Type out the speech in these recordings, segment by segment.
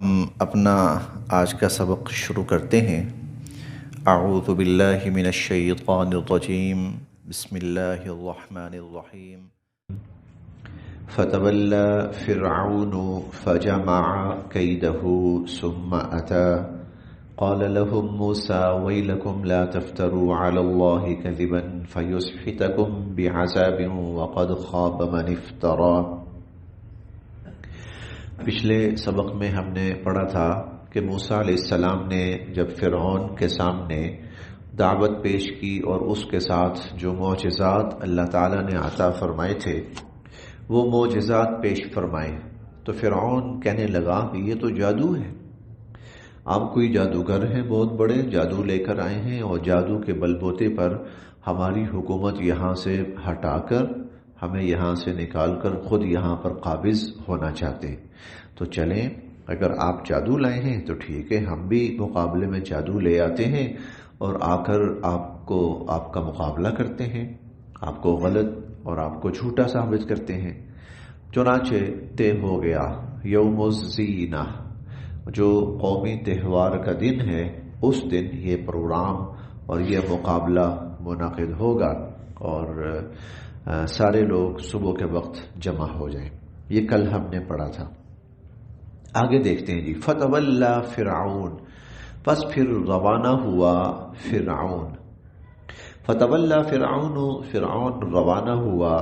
ہم اپنا آج کا سبق شروع کرتے ہیں۔ اعوذ باللہ من الشیطان الرجیم، بسم اللہ الرحمن الرحیم۔ فتولی فرعون فجمع کیدہ ثم اتی قال لهم موسى ويلكم لا تفتروا على الله كذبا فيسحتكم بعذاب وقد خاب من افترى۔ پچھلے سبق میں ہم نے پڑھا تھا کہ موسیٰ علیہ السلام نے جب فرعون کے سامنے دعوت پیش کی اور اس کے ساتھ جو معجزات اللہ تعالیٰ نے عطا فرمائے تھے وہ معجزات پیش فرمائے تو فرعون کہنے لگا کہ یہ تو جادو ہے، آپ کوئی جادوگر ہیں، بہت بڑے جادو لے کر آئے ہیں اور جادو کے بل بوتے پر ہماری حکومت یہاں سے ہٹا کر ہمیں یہاں سے نکال کر خود یہاں پر قابض ہونا چاہتے، تو چلیں اگر آپ جادو لائے ہیں تو ٹھیک ہے، ہم بھی مقابلے میں جادو لے آتے ہیں اور آ کر آپ کا مقابلہ کرتے ہیں، آپ کو غلط اور آپ کو جھوٹا ثابت کرتے ہیں۔ چنانچہ طے ہو گیا یوم الزینہ، جو قومی تہوار کا دن ہے، اس دن یہ پروگرام اور یہ مقابلہ منعقد ہوگا اور سارے لوگ صبح کے وقت جمع ہو جائیں۔ یہ کل ہم نے پڑھا تھا۔ آگے دیکھتے ہیں جی، فتولی فرعون، پس پھر روانہ ہوا فرعون۔ فتولی فرعون، فرعون روانہ ہوا،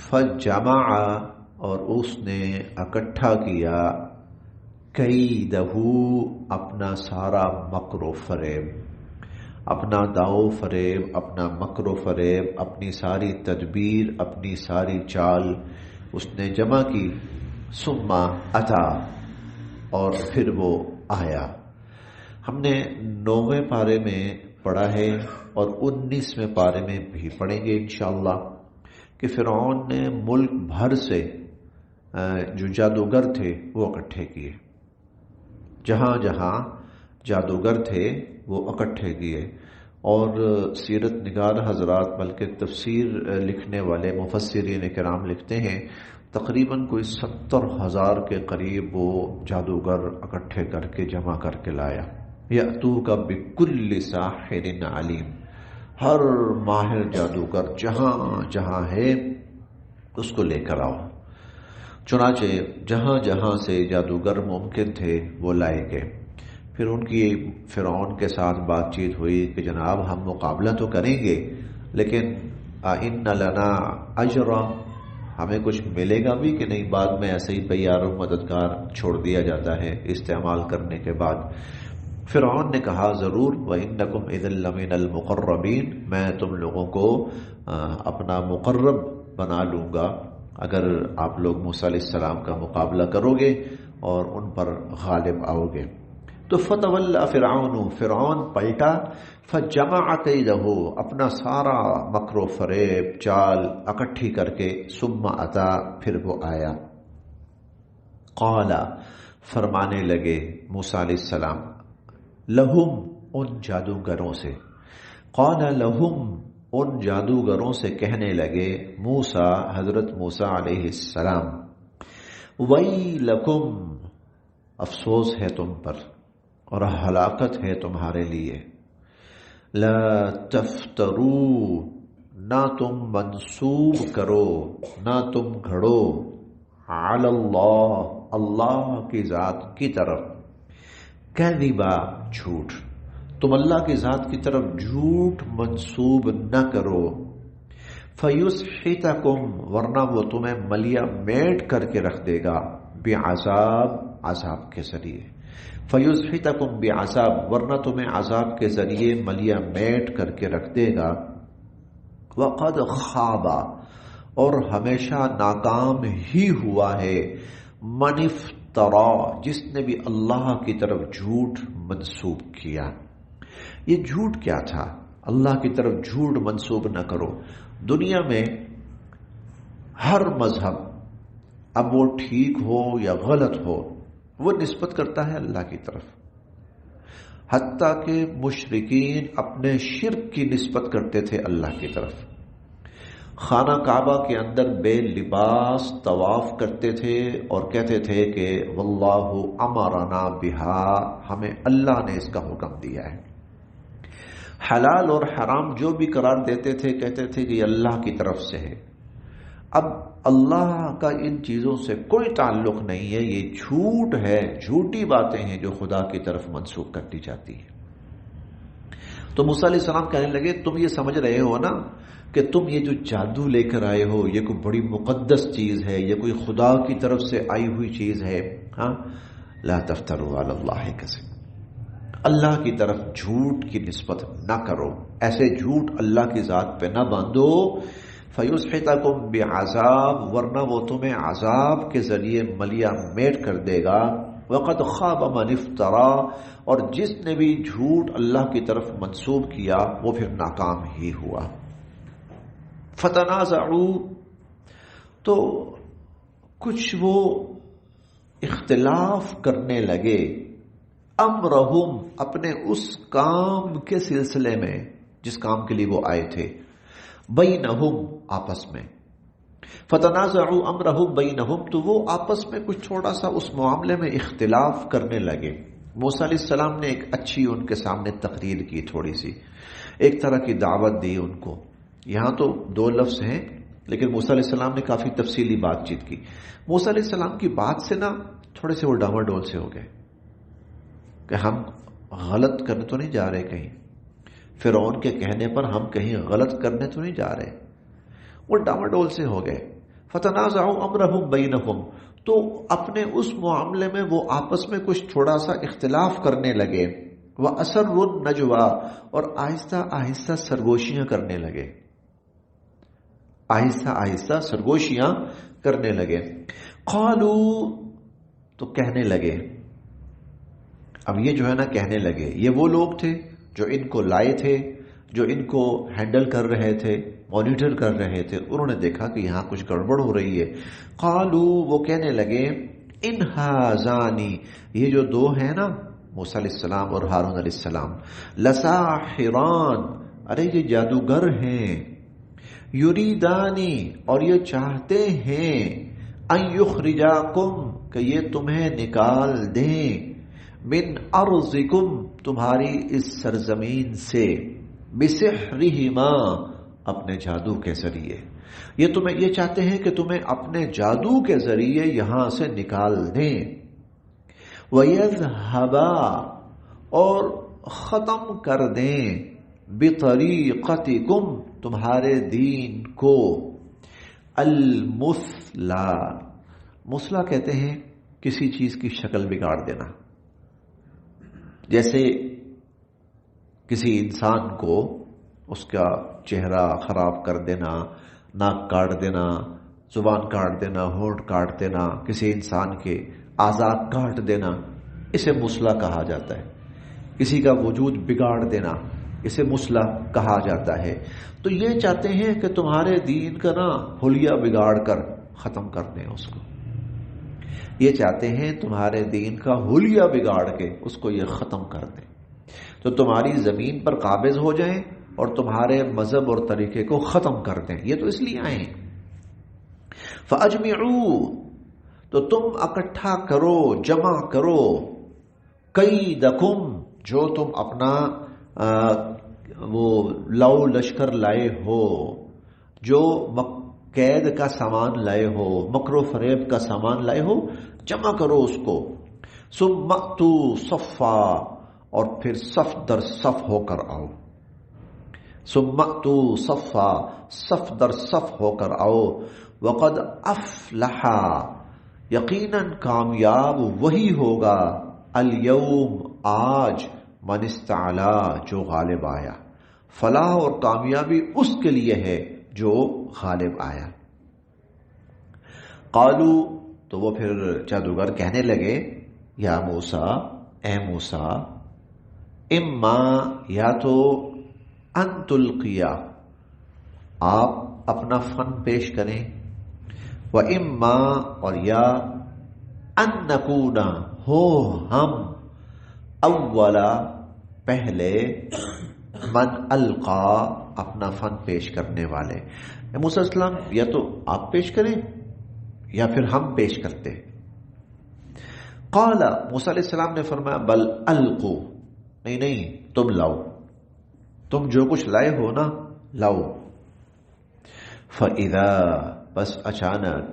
فجمع، اور اس نے اکٹھا کیا، کیدہ، اپنا سارا مکر و فریب، اپنا داؤ فریب، اپنا مکر و فریب، اپنی ساری تدبیر، اپنی ساری چال اس نے جمع کی۔ ثم اتی، اور پھر وہ آیا۔ ہم نے 9ویں پارے میں پڑھا ہے اور 19ویں پارے میں بھی پڑھیں گے انشاءاللہ کہ فرعون نے ملک بھر سے جو جادوگر تھے وہ اکٹھے کیے، جہاں جہاں جادوگر تھے وہ اکٹھے کیے، اور سیرت نگار حضرات بلکہ تفسیر لکھنے والے مفسرین کرام لکھتے ہیں تقریباً کوئی 70,000 کے قریب وہ جادوگر اکٹھے کر کے جمع کر کے لایا۔ یأتوک بکل ساحر علیم، ہر ماہر جادوگر جہاں جہاں ہے اس کو لے کر آؤ۔ چنانچہ جہاں جہاں سے جادوگر ممکن تھے وہ لائے گئے۔ پھر ان کی فرعون کے ساتھ بات چیت ہوئی کہ جناب ہم مقابلہ تو کریں گے لیکن ان لنا اجرا، ہمیں کچھ ملے گا بھی کہ نہیں، بعد میں ایسے ہی تیار و مددگار چھوڑ دیا جاتا ہے استعمال کرنے کے بعد۔ فرعون نے کہا ضرور، وَإِنَّكُمْ إِذًا لَّمِنَ الْمُقَرَّبِينَ، میں تم لوگوں کو اپنا مقرب بنا لوں گا اگر آپ لوگ موسیٰ علیہ السلام کا مقابلہ کرو گے اور ان پر غالب آؤ گے۔ تو فتولی فرعون، فرعون پلٹا، فجمع کیدہ، اپنا سارا مکر و فریب چال اکٹھی کر کے، ثم اتی، پھر وہ آیا۔ قال، فرمانے لگے موسیٰ علیہ السلام، لہم، ان جادوگروں سے، قال لہم، ان جادوگروں سے کہنے لگے موسیٰ، حضرت موسیٰ علیہ السلام، ویلکم، افسوس ہے تم پر اور ہلاکت ہے تمہارے لیے، لا تفترو، نہ تم منسوب کرو، نہ تم گھڑو، علی اللہ، اللہ کی ذات کی طرف، کذبا، جھوٹ، تم اللہ کی ذات کی طرف جھوٹ منسوب نہ کرو، فیسحتکم، ورنہ وہ تمہیں ملیا میٹ کر کے رکھ دے گا، بعذاب، عذاب کے ذریعے، فیسحتکم بعذاب، ورنہ تمہیں عذاب کے ذریعے ملیا میٹ کر کے رکھ دے گا، وقد خاب، اور ہمیشہ ناکام ہی ہوا ہے، من افترا، جس نے بھی اللہ کی طرف جھوٹ منسوب کیا۔ یہ جھوٹ کیا تھا؟ اللہ کی طرف جھوٹ منسوب نہ کرو۔ دنیا میں ہر مذہب، اب وہ ٹھیک ہو یا غلط ہو، وہ نسبت کرتا ہے اللہ کی طرف، حتیٰ کہ مشرکین اپنے شرک کی نسبت کرتے تھے اللہ کی طرف۔ خانہ کعبہ کے اندر بے لباس طواف کرتے تھے اور کہتے تھے کہ واللہ امرنا بہا، ہمیں اللہ نے اس کا حکم دیا ہے۔ حلال اور حرام جو بھی قرار دیتے تھے کہتے تھے کہ یہ اللہ کی طرف سے ہے۔ اب اللہ کا ان چیزوں سے کوئی تعلق نہیں ہے، یہ جھوٹ ہے، جھوٹی باتیں ہیں جو خدا کی طرف منسوخ کر دی جاتی ہیں۔ تو موسیٰ علیہ السلام کہنے لگے تم یہ سمجھ رہے ہو نا کہ تم یہ جو جادو لے کر آئے ہو یہ کوئی بڑی مقدس چیز ہے، یہ کوئی خدا کی طرف سے آئی ہوئی چیز ہے، ہاں لا تفتروا علی اللہ کذب، اللہ کی طرف جھوٹ کی نسبت نہ کرو، ایسے جھوٹ اللہ کی ذات پہ نہ باندھو، فَيُسْحِتَكُمْ بِعَذَابٍ، ورنہ وہ تمہیں عذاب کے ذریعے ملیا میٹ کر دے گا، وَقَدْ خَابَ مَنِ افْتَرَىٰ، اور جس نے بھی جھوٹ اللہ کی طرف منسوب کیا وہ پھر ناکام ہی ہوا۔ فَتَنَازَعُوا، تو کچھ وہ اختلاف کرنے لگے، امرہم، اپنے اس کام کے سلسلے میں جس کام کے لیے وہ آئے تھے، بینہم، آپس میں، فتنازعوا امرہم بینہم، تو وہ آپس میں کچھ تھوڑا سا اس معاملے میں اختلاف کرنے لگے۔ موسیٰ علیہ السلام نے ایک اچھی ان کے سامنے تقریر کی، تھوڑی سی ایک طرح کی دعوت دی ان کو۔ یہاں تو دو لفظ ہیں لیکن موسیٰ علیہ السلام نے کافی تفصیلی بات چیت کی۔ موسیٰ علیہ السلام کی بات سے نا تھوڑے سے وہ ڈاواڈول سے ہو گئے کہ ہم غلط کرنے تو نہیں جا رہے کہیں، فرعون کے کہنے پر ہم کہیں غلط کرنے تو نہیں جا رہے، وہ ڈاواڈول سے ہو گئے۔ فتنازعوا امرہم بینہم، تو اپنے اس معاملے میں وہ آپس میں کچھ تھوڑا سا اختلاف کرنے لگے، وَأَسَرُّوا النَّجْوَىٰ، اور آہستہ آہستہ سرگوشیاں کرنے لگے، آہستہ آہستہ سرگوشیاں کرنے لگے۔ قالوا، تو کہنے لگے، اب یہ جو ہے نا کہنے لگے، یہ وہ لوگ تھے جو ان کو لائے تھے، جو ان کو ہینڈل کر رہے تھے، مانیٹر کر رہے تھے، انہوں نے دیکھا کہ یہاں کچھ گڑبڑ ہو رہی ہے۔ قالوا، وہ کہنے لگے، ان ھذانی، یہ جو دو ہیں نا موسیٰ علیہ السلام اور ہارون علیہ السلام، لساحران، ارے یہ جادوگر ہیں، یریدانی، اور یہ چاہتے ہیں، ان یخرجاکم، کہ یہ تمہیں نکال دیں، من ارضکم، تمہاری اس سرزمین سے، بسحرہما، اپنے جادو کے ذریعے، یہ چاہتے ہیں کہ تمہیں اپنے جادو کے ذریعے یہاں سے نکال دیں، وَيَذْهَبَا، اور ختم کر دیں، بِطَرِيقَتِكُمْ، تمہارے دین کو، المثلا، مثلا کہتے ہیں کسی چیز کی شکل بگاڑ دینا، جیسے کسی انسان کو اس کا چہرہ خراب کر دینا، ناک کاٹ دینا، زبان کاٹ دینا، ہونٹ کاٹ دینا، کسی انسان کے اعضاء کاٹ دینا، اسے مثلا کہا جاتا ہے۔ کسی کا وجود بگاڑ دینا، اسے مثلا کہا جاتا ہے۔ تو یہ چاہتے ہیں کہ تمہارے دین کا نا حلیہ بگاڑ کر ختم کر دیں اس کو، یہ چاہتے ہیں تمہارے دین کا حلیہ بگاڑ کے اس کو یہ ختم کر دیں، تو تمہاری زمین پر قابض ہو جائیں اور تمہارے مذہب اور طریقے کو ختم کر دیں۔ یہ تو اس لیے آئے ہیں۔ فَأَجْمِعُوا، تو تم اکٹھا کرو، جمع کرو، کیدکم، جو تم اپنا وہ لو لشکر لائے ہو، جو قید کا سامان لائے ہو، مکر و فریب کا سامان لائے ہو، جمع کرو اس کو، ثم اتوا صفا، اور پھر صف در صف ہو کر آؤ، ثم اتوا صفا، صف در صف ہو کر آؤ، وقد افلح، یقیناً کامیاب وہی ہوگا، الیوم، آج، من استعلا، جو غالب آیا، فلاح اور کامیابی اس کے لیے ہے جو غالب آیا۔ قالو، تو وہ پھر جادوگر کہنے لگے، یا موسیٰ، اے موسیٰ، اما، یا تو ان تلقیا، آپ اپنا فن پیش کریں، و اما، اور یا ان نکونا، ہو ہم، اولا، پہلے، من القا اپنا فن پیش کرنے والے. موسیٰ علیہ السلام یا تو آپ پیش کریں یا پھر ہم پیش کرتے. قال موسیٰ علیہ السلام نے فرمایا بل القو، نہیں تم لاؤ، تم جو کچھ لائے ہو نا لاؤ. فَإِذَا بس اچانک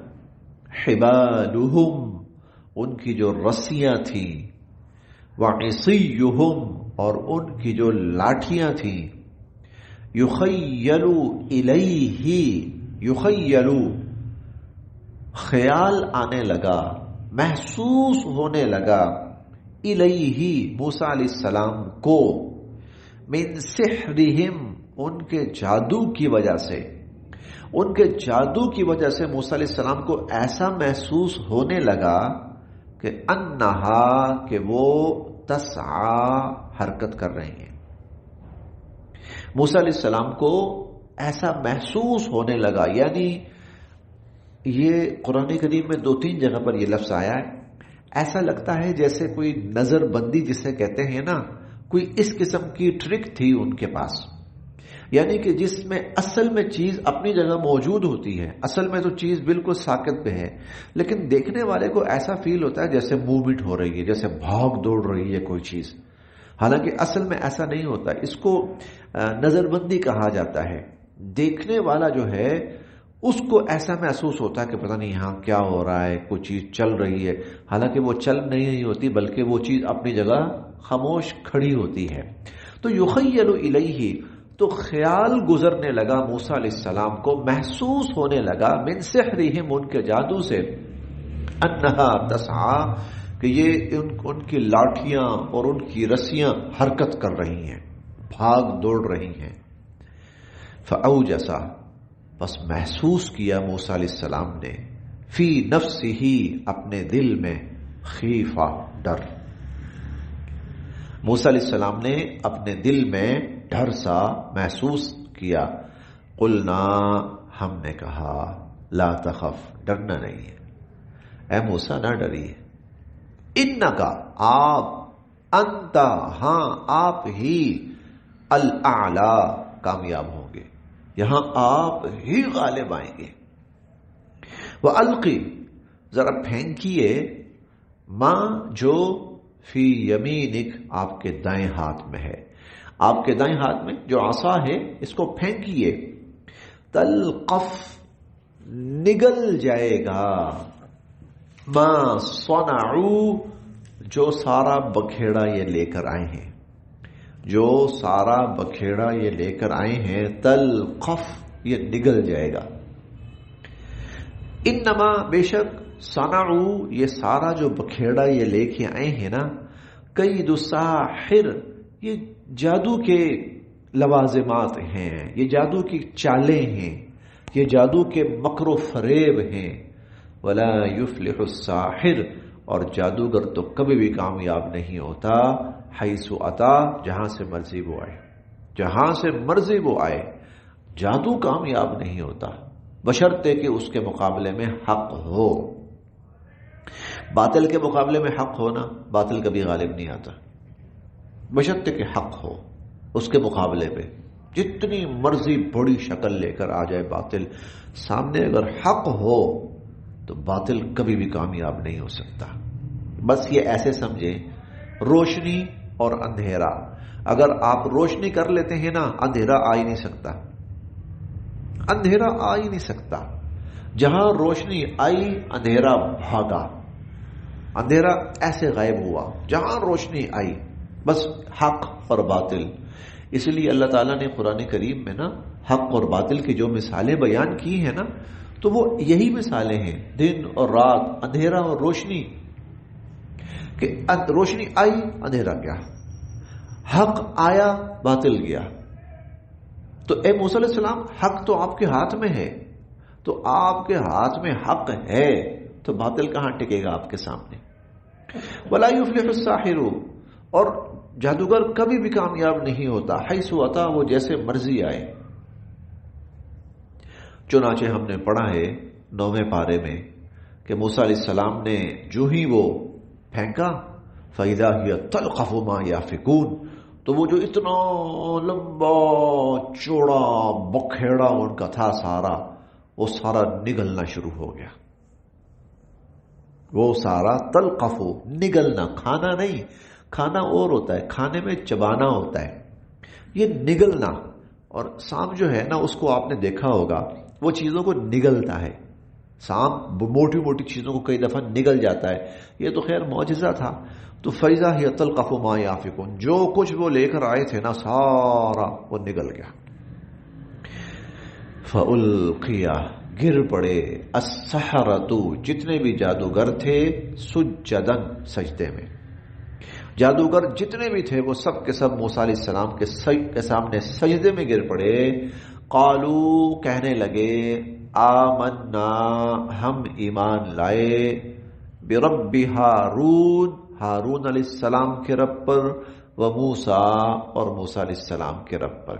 حبالہم ان کی جو رسیاں تھیں، وعصیہم اور ان کی جو لاٹھیاں تھیں، یخیلو الیہ، یخیلو خیال آنے لگا، محسوس ہونے لگا، الیہ موسیٰ علیہ السلام کو، من سحرہم ان کے جادو کی وجہ سے، ان کے جادو کی وجہ سے موسیٰ علیہ السلام کو ایسا محسوس ہونے لگا کہ انہا کہ وہ تسعی حرکت کر رہی ہیں. موسیٰ علیہ السلام کو ایسا محسوس ہونے لگا، یعنی یہ قرآن کریم میں 2-3 جگہ پر یہ لفظ آیا ہے. ایسا لگتا ہے جیسے کوئی نظر بندی جسے کہتے ہیں نا، کوئی اس قسم کی ٹرک تھی ان کے پاس، یعنی کہ جس میں اصل میں چیز اپنی جگہ موجود ہوتی ہے، اصل میں تو چیز بالکل ساکت پہ ہے، لیکن دیکھنے والے کو ایسا فیل ہوتا ہے جیسے موومنٹ ہو رہی ہے، جیسے بھاگ دوڑ رہی ہے کوئی چیز، حالانکہ اصل میں ایسا نہیں ہوتا. اس کو نظر بندی کہا جاتا ہے. دیکھنے والا جو ہے اس کو ایسا محسوس ہوتا ہے کہ پتہ نہیں یہاں کیا ہو رہا ہے، کوئی چیز چل رہی ہے، حالانکہ وہ چل نہیں ہوتی بلکہ وہ چیز اپنی جگہ خاموش کھڑی ہوتی ہے. تو یخیل الیہ تو خیال گزرنے لگا موسیٰ علیہ السلام کو، محسوس ہونے لگا، من سحرہم ان کے جادو سے، انہا تسعی کہ یہ ان کی لاٹھیاں اور ان کی رسیاں حرکت کر رہی ہیں، بھاگ دوڑ رہی ہیں. فاوجس بس محسوس کیا موسیٰ علیہ السلام نے، فی نفسہ اپنے دل میں، خیفہ ڈر. موسیٰ علیہ السلام نے اپنے دل میں ڈر سا محسوس کیا. قلنا ہم نے کہا، لا تخف ڈرنا نہیں ہے، اے موسیٰ نہ ڈریے، انکا آپ، انت ہاں آپ ہی، الاعلی کامیاب ہوں گے، یہاں آپ ہی غالب آئیں گے. وَأَلْقِ ذرا پھینکیے، ماں جو فی یمینک آپ کے دائیں ہاتھ میں ہے، آپ کے دائیں ہاتھ میں جو عصا ہے اس کو پھینکیے. تلقف نگل جائے گا، ما صنعوا جو سارا بکھیڑا یہ لے کر آئے ہیں، جو سارا بکھیڑا یہ لے کر آئے ہیں، تلقف یہ نگل جائے گا. انما بے شک صنعوا یہ سارا جو بکھیڑا یہ لے کے آئے ہیں نا، قید الساحر یہ جادو کے لوازمات ہیں، یہ جادو کی چالیں ہیں، یہ جادو کے مکر و فریب ہیں. ولا یفلح الساحر اور جادوگر تو کبھی بھی کامیاب نہیں ہوتا، حیث اتا جہاں سے مرضی وہ آئے، جہاں سے مرضی وہ آئے، جادو کامیاب نہیں ہوتا بشرطے کہ اس کے مقابلے میں حق ہو. باطل کے مقابلے میں حق ہونا، باطل کبھی غالب نہیں آتا، بشرطے کہ حق ہو. اس کے مقابلے پہ جتنی مرضی بڑی شکل لے کر آ جائے باطل، سامنے اگر حق ہو تو باطل کبھی بھی کامیاب نہیں ہو سکتا. بس یہ ایسے سمجھے، روشنی اور اندھیرا، اگر آپ روشنی کر لیتے ہیں نا، اندھیرا آ ہی نہیں سکتا، اندھیرا آ ہی نہیں سکتا. جہاں روشنی آئی اندھیرا بھاگا، اندھیرا ایسے غائب ہوا جہاں روشنی آئی. بس حق اور باطل. اس لیے اللہ تعالیٰ نے قرآن کریم میں نا حق اور باطل کی جو مثالیں بیان کی ہیں نا، تو وہ یہی مثالیں ہیں، دن اور رات، اندھیرا اور روشنی، کہ روشنی آئی اندھیرا گیا، حق آیا باطل گیا. تو اے موسیٰ علیہ السلام حق تو آپ کے ہاتھ میں ہے، تو آپ کے ہاتھ میں حق ہے تو باطل کہاں ٹکے گا آپ کے سامنے. ولا یفلح الساحر اور جادوگر کبھی بھی کامیاب نہیں ہوتا، حیث اتا وہ جیسے مرضی آئے. چنانچہ ہم نے پڑھا ہے 9ویں پارے میں کہ موسیٰ علیہ السلام نے جو ہی وہ پھینکا، فَإِذَا هِيَ تَلْقَفُ مَا يَأْفِكُونَ تو وہ جو اتنا لمبا چوڑا بکھیڑا ان کا تھا سارا، وہ سارا نگلنا شروع ہو گیا. وہ سارا تلقفو، نگلنا، کھانا نہیں. کھانا اور ہوتا ہے، کھانے میں چبانا ہوتا ہے، یہ نگلنا. اور سانپ جو ہے نا، اس کو آپ نے دیکھا ہوگا، وہ چیزوں کو نگلتا ہے. سانپ موٹی موٹی چیزوں کو کئی دفعہ نگل جاتا ہے. یہ تو خیر معجزہ تھا. تو فیضا ہی تلقف ما یافکون، جو کچھ وہ لے کر آئے تھے نا سارا وہ نگل گیا. فَأُلْقِيَ، گر پڑے، السحرۃ، جتنے بھی جادوگر تھے، سجدن، سجدے میں. جادوگر جتنے بھی تھے وہ سب کے سب موسیٰ علیہ السلام کے سامنے سجدے میں گر پڑے. قالو، کہنے لگے، آمنا، ہم ایمان لائے، برب ہارون، ہارون علیہ السلام کے رب پر، و موسیٰ، اور موسیٰ علیہ السلام کے رب پر.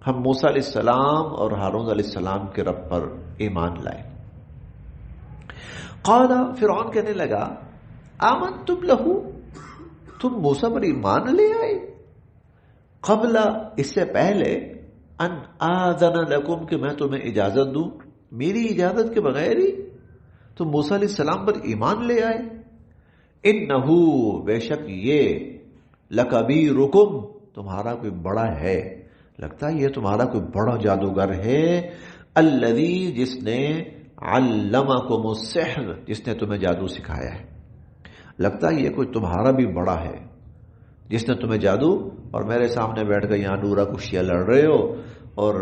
ہم موسیٰ علیہ السلام اور ہارون علیہ السلام کے رب پر ایمان لائے. قال، فرعون کہنے لگا، آمنتم لہو، تم موسیٰ پر ایمان لے آئے، قبل، اس سے پہلے، ان آذن لکم، کہ میں تمہیں اجازت دوں، میری اجازت کے بغیر ہی تم موسیٰ علیہ السلام پر ایمان لے آئے. انہو، بے شک یہ، لکبیرکم، تمہارا کوئی بڑا ہے، لگتا ہے یہ تمہارا کوئی بڑا جادوگر ہے، الذی، جس نے، علمکم السحر، جس نے تمہیں جادو سکھایا ہے. لگتا ہے یہ کوئی تمہارا بھی بڑا ہے جس نے تمہیں جادو، اور میرے سامنے بیٹھ کر یہاں نورا کشیاں لڑ رہے ہو اور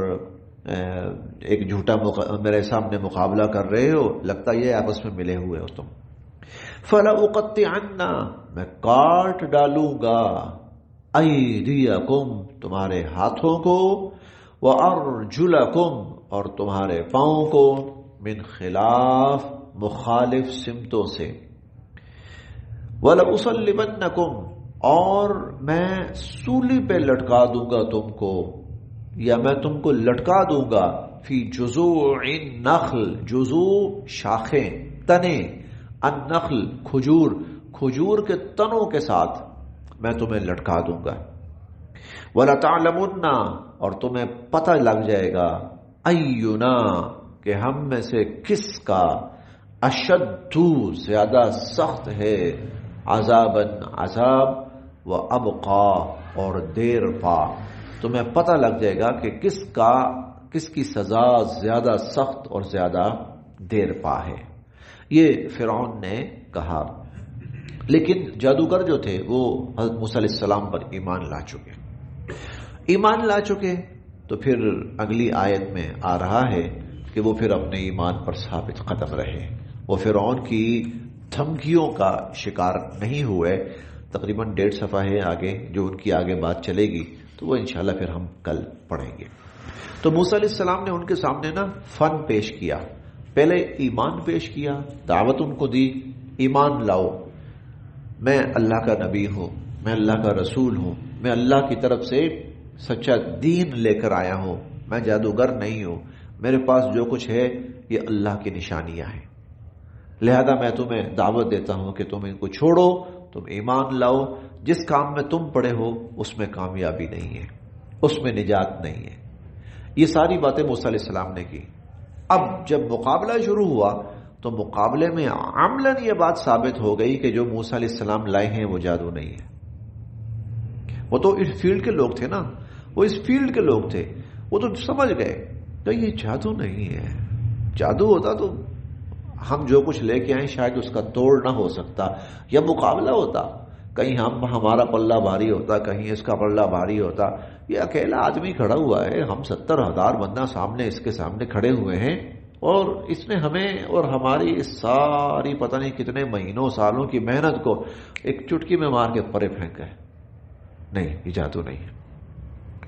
ایک جھوٹا میرے سامنے مقابلہ کر رہے ہو. لگتا ہے یہ آپس میں ملے ہوئے ہو تم. فَلَأُقَطِّعَنَّ، میں کاٹ ڈالوں گا، أَيْدِيَكُمْ، تمہارے ہاتھوں کو، وَأَرْجُلَكُمْ، اور تمہارے پاؤں کو، من خلاف، مخالف سمتوں سے، وَلَأُصَلِّبَنَّكُمْ، اور میں سولی پہ لٹکا دوں گا تم کو، یا میں تم کو لٹکا دوں گا، فی جذوع النخل، جذوع شاخیں، تنے، النخل کھجور، کھجور کے تنوں کے ساتھ میں تمہیں لٹکا دوں گا. وَلَتَعْلَمُنَّ، اور تمہیں پتہ لگ جائے گا، اینا، کہ ہم میں سے کس کا، اشد، زیادہ سخت ہے، عذاباً، عذاب، وابقا، اور دیر پا. تمہیں پتہ لگ جائے گا کہ کس کی سزا زیادہ سخت اور زیادہ دیر پا ہے. یہ فرعون نے کہا. لیکن جادوگر جو تھے وہ حضرت موسیٰ علیہ السلام پر ایمان لا چکے. تو پھر اگلی آیت میں آ رہا ہے کہ وہ پھر اپنے ایمان پر ثابت قدم رہے، وہ فرعون کی دھمکیوں کا شکار نہیں ہوئے. تقریباً 1.5 صفحہ ہے آگے، جو ان کی آگے بات چلے گی تو وہ انشاءاللہ پھر ہم کل پڑھیں گے. تو موسیٰ علیہ السلام نے ان کے سامنے فن پیش کیا. پہلے ایمان پیش کیا، دعوت ان کو دی، ایمان لاؤ، میں اللہ کا نبی ہوں، میں اللہ کا رسول ہوں، میں اللہ کی طرف سے سچا دین لے کر آیا ہوں، میں جادوگر نہیں ہوں، میرے پاس جو کچھ ہے یہ اللہ کی نشانیاں ہیں، لہذا میں تمہیں دعوت دیتا ہوں کہ تم ان کو چھوڑو، تم ایمان لاؤ، جس کام میں تم پڑے ہو اس میں کامیابی نہیں ہے، اس میں نجات نہیں ہے. یہ ساری باتیں موسیٰ علیہ السلام نے کی. اب جب مقابلہ شروع ہوا تو مقابلے میں عملاً یہ بات ثابت ہو گئی کہ جو موسیٰ علیہ السلام لائے ہیں وہ جادو نہیں ہے. وہ تو اس فیلڈ کے لوگ تھے نا، وہ اس فیلڈ کے لوگ تھے، وہ تو سمجھ گئے کہ یہ جادو نہیں ہے. جادو ہوتا تو ہم جو کچھ لے کے آئیں شاید اس کا توڑ نہ ہو سکتا، یا مقابلہ ہوتا، کہیں ہمارا پلہ بھاری ہوتا، کہیں اس کا پلہ بھاری ہوتا. یہ اکیلا آدمی کھڑا ہوا ہے، ہم 70,000 بندہ سامنے اس کے سامنے کھڑے ہوئے ہیں، اور اس نے ہمیں اور ہماری اس ساری پتہ نہیں کتنے مہینوں سالوں کی محنت کو ایک چٹکی میں مار کے پرے پھینکا ہے. نہیں، یہ جادو نہیں ہے.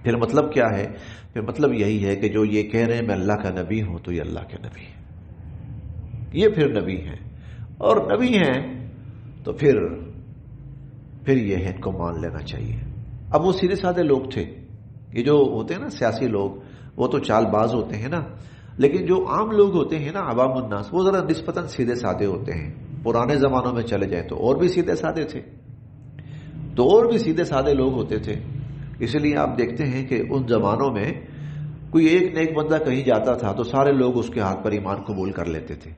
پھر مطلب کیا ہے؟ پھر مطلب یہی ہے کہ جو یہ کہہ رہے ہیں میں اللہ کا نبی ہوں، تو یہ اللہ کے نبی ہیں، یہ پھر نبی ہیں، اور نبی ہیں تو پھر یہ ہے، ان کو مان لینا چاہیے. اب وہ سیدھے سادے لوگ تھے، یہ جو ہوتے ہیں نا سیاسی لوگ، وہ تو چال باز ہوتے ہیں نا، لیکن جو عام لوگ ہوتے ہیں نا، عوام الناس، وہ ذرا نسبتاً سیدھے سادے ہوتے ہیں. پرانے زمانوں میں چلے جائیں تو اور بھی سیدھے سادے تھے، تو اور بھی سیدھے سادے لوگ ہوتے تھے. اس لیے آپ دیکھتے ہیں کہ ان زمانوں میں کوئی ایک نیک بندہ کہیں جاتا تھا تو سارے لوگ اس کے ہاتھ پر ایمان قبول کر لیتے تھے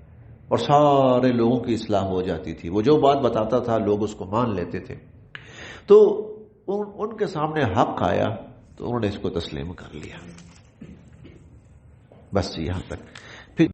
اور سارے لوگوں کی اصلاح ہو جاتی تھی. وہ جو بات بتاتا تھا لوگ اس کو مان لیتے تھے. تو ان کے سامنے حق آیا تو انہوں نے اس کو تسلیم کر لیا. بس یہاں تک.